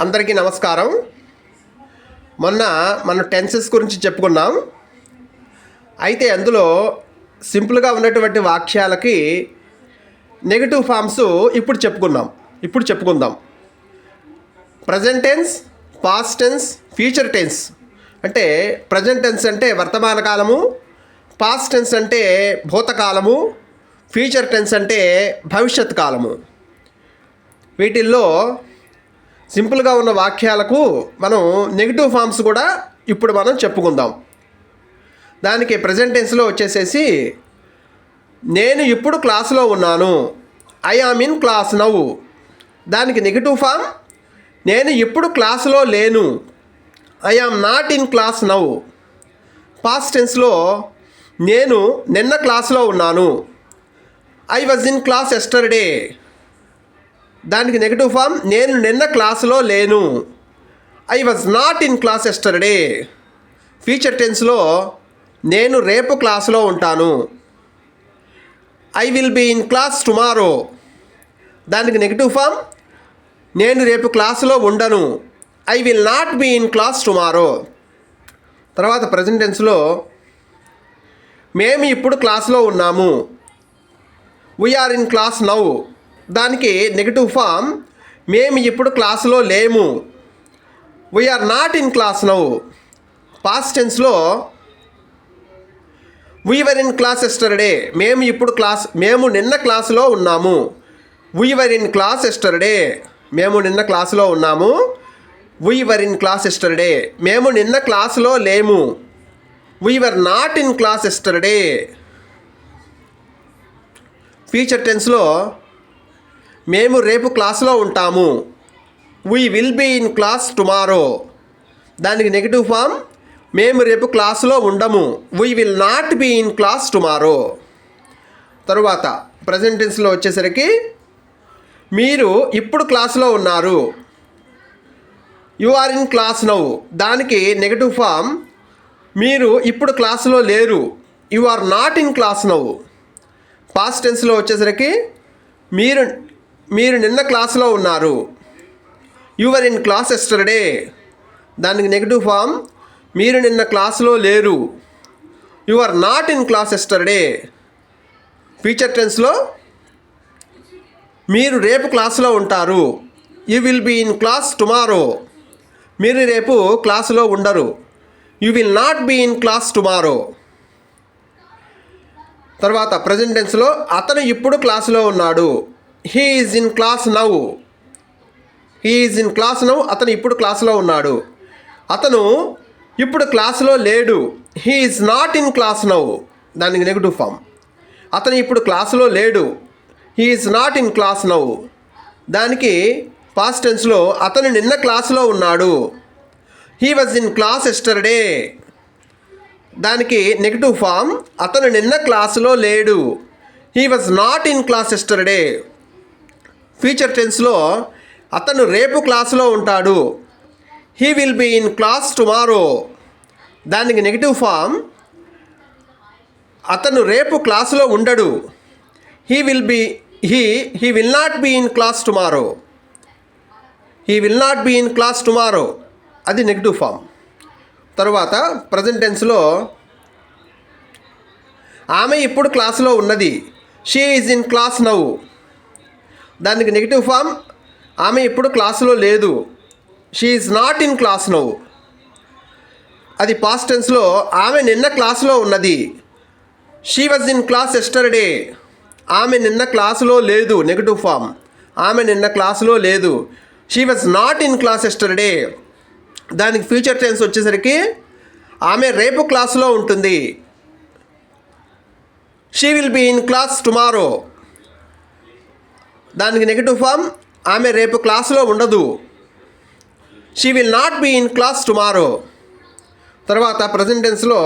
అందరికీ నమస్కారం. మొన్న మనం టెన్సెస్ గురించి చెప్పుకున్నాం. అయితే అందులో సింపుల్గా ఉన్నటువంటి వాక్యాలకి నెగటివ్ ఫామ్స్ ఇప్పుడు చెప్పుకుందాం. Present tense, past tense, future tense. అంటే ప్రజెంట్ టెన్స్ అంటే వర్తమాన కాలము, పాస్ట్ టెన్స్ అంటే భూతకాలము, ఫ్యూచర్ టెన్స్ అంటే భవిష్యత్ కాలము. వీటిల్లో సింపుల్గా ఉన్న వాక్యాలకు మనం నెగిటివ్ ఫామ్స్ కూడా ఇప్పుడు మనం చెప్పుకుందాం. దానికి ప్రజెంట్ టెన్స్లో వచ్చేసేసి నేను ఇప్పుడు క్లాసులో ఉన్నాను, I am in class now. దానికి నెగిటివ్ ఫామ్ నేను ఇప్పుడు క్లాసులో లేను, I am not in class now. Past టెన్స్లో నేను నిన్న క్లాసులో ఉన్నాను, I was in class yesterday. దానికి నెగిటివ్ ఫామ్ నేను నిన్న క్లాసులో లేను, I was not in class yesterday. Future టెన్స్లో నేను రేపు క్లాసులో ఉంటాను, I will be in class tomorrow. దానికి నెగిటివ్ ఫామ్ నేను రేపు క్లాసులో ఉండను, I will not be in class tomorrow. తర్వాత ప్రజెంట్ టెన్స్లో మేము ఇప్పుడు క్లాసులో ఉన్నాము, వీఆర్ ఇన్ క్లాస్ నౌ. దానికి నెగిటివ్ ఫామ్ మేము ఇప్పుడు క్లాసులో లేము, we are not in class now. Past టెన్స్లో వీవర్ ఇన్ క్లాస్ ఎస్టర్డే. మేము నిన్న క్లాసులో ఉన్నాము, వీవర్ ఇన్ క్లాస్ ఎస్టర్డే. మేము నిన్న క్లాసులో ఉన్నాము, వీవర్ ఇన్ క్లాస్ ఎస్టర్డే. మేము నిన్న క్లాసులో లేము, we were not in class yesterday. Future టెన్స్లో మేము రేపు క్లాసులో ఉంటాము, we will be in class tomorrow. దానికి నెగిటివ్ ఫామ్ మేము రేపు క్లాసులో ఉండము, we will not be in class tomorrow. తరువాత ప్రజెంట్ టెన్స్లో వచ్చేసరికి మీరు ఇప్పుడు క్లాసులో ఉన్నారు, you are in class now. దానికి నెగిటివ్ ఫామ్ మీరు ఇప్పుడు క్లాసులో లేరు, you are not in class now. Past టెన్స్లో వచ్చేసరికి మీరు నిన్న క్లాసులో ఉన్నారు, యువర్ ఇన్ క్లాస్ ఎస్టర్డే. దానికి నెగిటివ్ ఫామ్ మీరు నిన్న క్లాసులో లేరు, you are not in class yesterday. Future టెన్స్లో మీరు రేపు క్లాసులో ఉంటారు, you will be in class tomorrow. మీరు రేపు క్లాసులో ఉండరు, you will not be in class tomorrow. తర్వాత ప్రజెంట్ టెన్స్లో అతను ఇప్పుడు క్లాసులో ఉన్నాడు, he is in class now. He is in class now. అతను ఇప్పుడు క్లాసులో ఉన్నాడు. అతను ఇప్పుడు క్లాసులో లేడు, he is not in class now. దానికి నెగిటివ్ ఫామ్ అతను ఇప్పుడు క్లాసులో లేడు, he is not in class now. దానికి పాస్ట్ టెన్స్లో అతను నిన్న క్లాసులో ఉన్నాడు, he was in class yesterday. దానికి నెగిటివ్ ఫామ్ అతను నిన్న క్లాసులో లేడు, he was not in class yesterday. Future టెన్స్లో అతను రేపు క్లాసులో ఉంటాడు, he will be in class tomorrow. దానికి నెగిటివ్ ఫామ్ అతను రేపు క్లాసులో ఉండడు, he will not be in class tomorrow. He will not be in class tomorrow. అది నెగిటివ్ ఫామ్. తరువాత ప్రజెంట్ టెన్స్లో ఆమె ఇప్పుడు క్లాసులో ఉన్నది, she is in class now. దానికి నెగిటివ్ ఫామ్ ఆమె ఇప్పుడు క్లాసులో లేదు, she is not in class now. అది పాస్ట్ టెన్స్లో ఆమె నిన్న క్లాసులో ఉన్నది, she was in class yesterday. ఆమె నిన్న క్లాసులో లేదు, నెగిటివ్ ఫామ్ ఆమె నిన్న క్లాసులో లేదు, she was not in class yesterday. దానికి ఫ్యూచర్ టెన్స్ వచ్చేసరికి ఆమె రేపు క్లాసులో ఉంటుంది, she will be in class tomorrow. దానికి నెగిటివ్ ఫామ్ ఆమె రేపు క్లాసులో ఉండదు, she will not be in class tomorrow. తర్వాత ప్రజెంట్ టెన్స్లో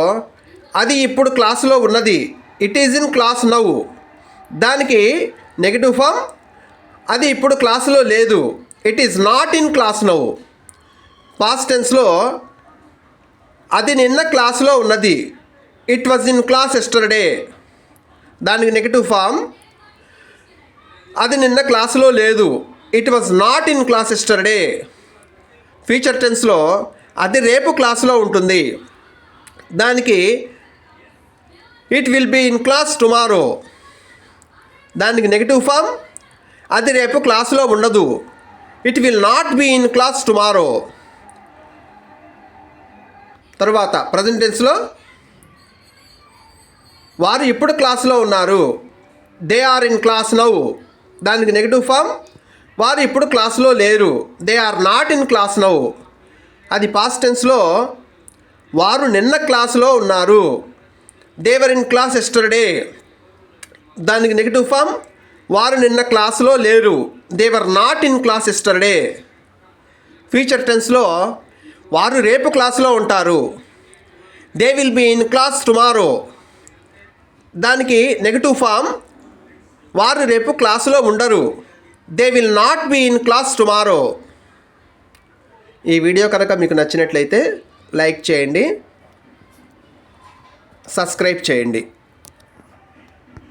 అది ఇప్పుడు క్లాసులో ఉన్నది, it is in class now. దానికి నెగిటివ్ ఫామ్ అది ఇప్పుడు క్లాసులో లేదు, it is not in class now. Past టెన్స్లో అది నిన్న క్లాసులో ఉన్నది, it was in class yesterday. దానికి నెగిటివ్ ఫామ్ అది నిన్న క్లాసులో లేదు, it was not in class yesterday. Future టెన్స్లో అది రేపు క్లాసులో ఉంటుంది. దానికి it will be in class tomorrow. దానికి నెగిటివ్ ఫామ్ అది రేపు క్లాసులో ఉండదు. It will not be in class tomorrow. తర్వాత ప్రజెంట్ టెన్స్లో వారు ఇప్పుడు క్లాసులో ఉన్నారు. They are in class now. దానికి నెగిటివ్ ఫామ్ వారు ఇప్పుడు క్లాసులో లేరు. They are not in class now. అది పాస్ట్ టెన్స్లో వారు నిన్న క్లాసులో ఉన్నారు. They were in class yesterday. దానికి నెగిటివ్ ఫామ్ వారు నిన్న క్లాసులో లేరు. They were not in class yesterday. Future టెన్స్లో వారు రేపు క్లాసులో ఉంటారు. They will be in class tomorrow. దానికి నెగిటివ్ ఫామ్ వారు రేపు క్లాసులో ఉండరు. They will not be in class tomorrow. ఈ వీడియో కనుక మీకు నచ్చినట్లయితే లైక్ చేయండి, సబ్స్క్రైబ్ చేయండి.